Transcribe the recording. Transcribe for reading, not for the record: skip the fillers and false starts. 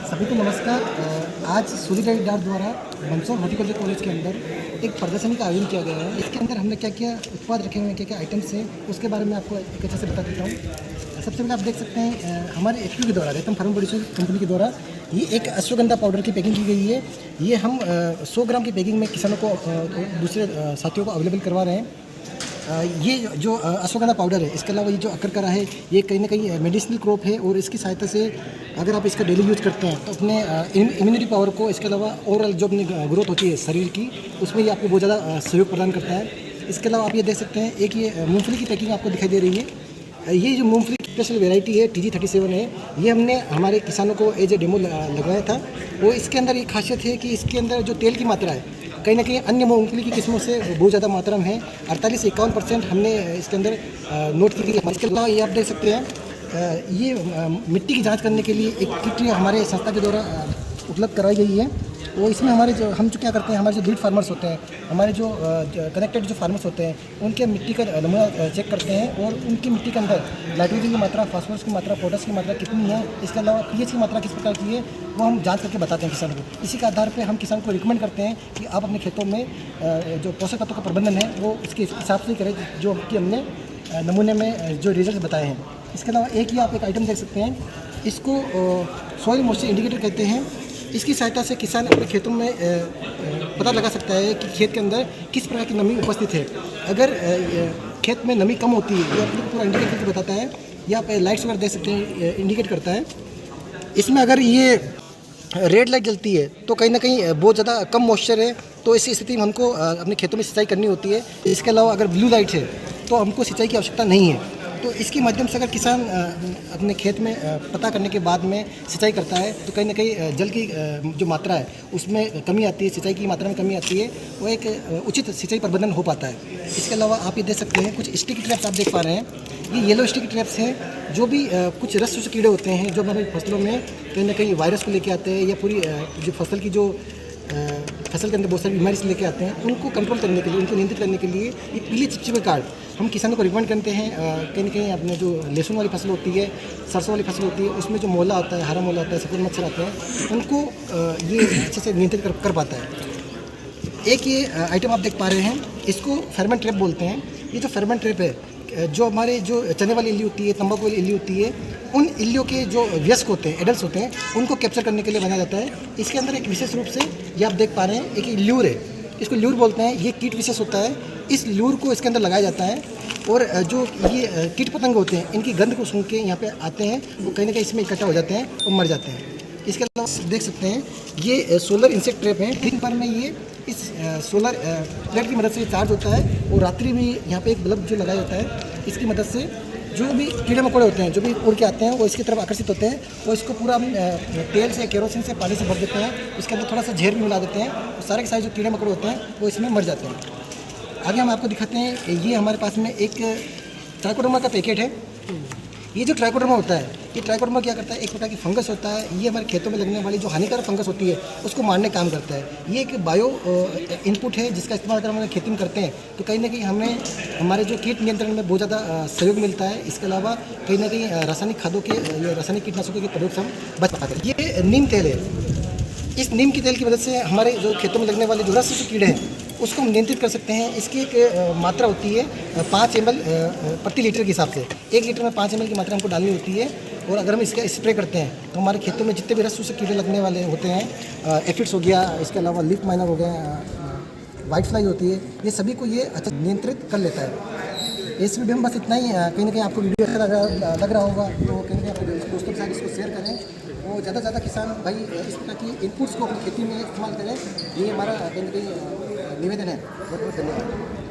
सभी को नमस्कार। आज सूर्यदेव डार द्वारा मंदसौर हॉर्टिकल्चर कॉलेज के अंदर एक प्रदर्शनी का आयोजन किया गया है। इसके अंदर हमने क्या क्या उत्पाद रखे हुए हैं, क्या क्या आइटम्स हैं, उसके बारे में आपको एक अच्छे से बता देता हूँ। सबसे पहले आप देख सकते हैं हमारे एफपीओ के द्वारा रेतम फार्म प्रोड्यूसर कंपनी के द्वारा ये एक अश्वगंधा पाउडर की पैकिंग की गई है। ये हम 100 ग्राम की पैकिंग में किसानों को दूसरे साथियों को अवेलेबल करवा रहे हैं। ये जो अश्वगंधा पाउडर है, इसके अलावा ये जो अकरकरा है, ये कहीं ना कहीं मेडिसिनल क्रॉप है और इसकी सहायता से अगर आप इसका डेली यूज करते हैं तो अपने इम्यूनिटी पावर को, इसके अलावा ओवरऑल जो अपनी ग्रोथ होती है शरीर की, उसमें ये आपको बहुत ज़्यादा सहयोग प्रदान करता है। इसके अलावा आप ये देख सकते हैं एक ये मूंगफली की पैकिंग आपको दिखाई दे रही है। ये जो मूंगफली की स्पेशल वेराइटी है TG37 है, ये हमने हमारे किसानों को एज ए डेमो लगवाया था। वो इसके अंदर ये खासियत है कि इसके अंदर जो तेल की मात्रा है कहीं ना कहीं अन्य मूंगफली की किस्मों से बहुत ज़्यादा मात्रा में है। 48 से 51% हमने इसके अंदर नोट की थी। इसके अलावा ये आप देख सकते हैं ये मिट्टी की जांच करने के लिए एक किट हमारे संस्था के द्वारा उपलब्ध कराई गई है। वो इसमें हमारे जो क्या करते हैं, हमारे जो लीड फार्मर्स होते हैं, हमारे जो कनेक्टेड जो फार्मर्स होते हैं, उनके मिट्टी का नमूना चेक करते हैं और उनकी मिट्टी के अंदर नाइट्रोजन की मात्रा, फास्फोरस की मात्रा, पोटास की मात्रा कितनी है, इसके अलावा पीएच की मात्रा किस प्रकार की है, वो हम जांच करके बताते हैं किसानों को। इसी के आधार पर हम किसान को रिकमेंड करते हैं कि आप अपने खेतों में जो पोषक तत्वों का प्रबंधन है वो उसके हिसाब से करें जो कि हमने नमूने में जो रिजल्ट बताए हैं। इसके अलावा एक आप एक आइटम देख सकते हैं, इसको सॉइल मॉइस्चर इंडिकेटर कहते हैं। इसकी सहायता से किसान अपने खेतों में पता लगा सकता है कि खेत के अंदर किस प्रकार की नमी उपस्थित है। अगर खेत में नमी कम होती है, ये अपने पूरा इंडिकेट करके बताता है। या आप लाइट्स वगैरह देख सकते हैं, इंडिकेट करता है। इसमें अगर ये रेड लाइट जलती है तो कहीं ना कहीं बहुत ज़्यादा कम मॉइस्चर है, तो इसी स्थिति में हमको अपने खेतों में सिंचाई करनी होती है। इसके अलावा अगर ब्लू लाइट है तो हमको सिंचाई की आवश्यकता नहीं है। तो इसके माध्यम से अगर किसान अपने खेत में पता करने के बाद में सिंचाई करता है तो कहीं ना कहीं जल की जो मात्रा है उसमें कमी आती है, सिंचाई की मात्रा में कमी आती है, वो एक उचित सिंचाई प्रबंधन हो पाता है। इसके अलावा आप ये देख सकते हैं कुछ स्टिकी ट्रैप्स आप देख पा रहे हैं। ये येलो स्टिकी ट्रैप्स हैं जो भी कुछ रस चूसे कीड़े होते हैं जो हमारी फसलों में कहीं ना कहीं वायरस को लेके आते हैं या पूरी जो फसल की जो फसल के अंदर बहुत सारी बीमारी से लेके आते हैं, उनको कंट्रोल करने के लिए, उनको नियंत्रित करने के लिए ये पीले चिपचिपे कार्ड हम किसानों को रिकमेंड करते हैं। कहीं ना कहीं अपने जो लहसुन वाली फसल होती है, सरसों वाली फसल होती है, उसमें जो मोला आता है, हरा मोला आता है, सफ़ेद मच्छर आते हैं, उनको ये अच्छे से नियंत्रित कर पाता है। एक ये आइटम आप देख पा रहे हैं, इसको फेरोमोन ट्रैप बोलते हैं। ये जो फेरोमोन ट्रैप है, जो हमारे जो चने वाली इल्ली होती है, तंबाकू वाली इल्ली होती है, उन इल्लियों के जो वयस्क होते हैं, एडल्ट होते हैं, उनको कैप्चर करने के लिए बनाया जाता है। इसके अंदर एक विशेष रूप से ये आप देख पा रहे हैं, एक ल्यूर है, इसको ल्यूर बोलते हैं। ये कीट विशेष होता है, इस ल्यूर को इसके अंदर लगाया जाता है और जो ये कीट पतंग होते हैं, इनकी गंध को सूंघ के यहाँ पे आते हैं, वो कहीं ना कहीं इसमें इकट्ठा हो जाते हैं और मर जाते हैं। इसके अलावा देख सकते हैं ये सोलर इंसेक्ट ट्रैप है। दिन भर में ये इस सोलर प्लेट की मदद से चार्ज होता है और रात्रि में यहाँ पे एक बल्ब जो लगाया होता है, इसकी मदद से जो भी कीड़े मकोड़े होते हैं, जो भी उड़ के आते हैं, वो इसकी तरफ आकर्षित होते हैं और इसको पूरा तेल से, केरोसिन से, पानी से भर देते हैं। इसके अंदर थोड़ा सा जहर भी मिला देते हैं और सारे के सारे जो कीड़े मकोड़े होते हैं वो इसमें मर जाते हैं। आगे हम आपको दिखाते हैं, ये हमारे पास में एक ट्राइकोडर्मा का पैकेट है। ये जो ट्राइकोडर्मा होता है, ये ट्राइकोडर्मा क्या करता है, एक प्रकार की फंगस होता है। ये हमारे खेतों में लगने वाली जो हानिकारक फंगस होती है उसको मारने का काम करता है। ये एक बायो इनपुट है जिसका इस्तेमाल अगर हम खेती में करते हैं तो कहीं ना कहीं हमें हमारे जो कीट नियंत्रण में बहुत ज़्यादा सहयोग मिलता है। इसके अलावा कहीं ना कहीं रासायनिक खादों के या रासायनिक कीटनाशकों के प्रयोग से हम बच पाते हैं। ये नीम तेल है। इस नीम के तेल की मदद से हमारे जो खेतों में लगने वाले जो रस चूसे कीड़े हैं उसको हम नियंत्रित कर सकते हैं। इसकी एक मात्रा होती है 5 ml प्रति लीटर के हिसाब से। 1 लीटर में 5 ml की मात्रा हमको डालनी होती है और अगर हम इसका स्प्रे करते हैं तो हमारे खेतों में जितने भी रस चूसे कीड़े लगने वाले होते हैं, एफिड्स हो गया, इसके अलावा लीफ माइनर हो गया, वाइट फ्लाई होती है, ये सभी को ये अच्छा नियंत्रित कर लेता है। इस वीडियो में बस इतना ही। कहीं ना कहीं आपको वीडियो अच्छा लग रहा होगा तो कहीं ना कहीं अपने दोस्तों के साथ इसको शेयर करें और ज़्यादा से ज़्यादा किसान भाई इस प्रकार की इनपुट्स को अपनी खेती में इस्तेमाल करें। ये हमारा कहीं ना कहीं निवेदन है। बहुत बहुत धन्यवाद।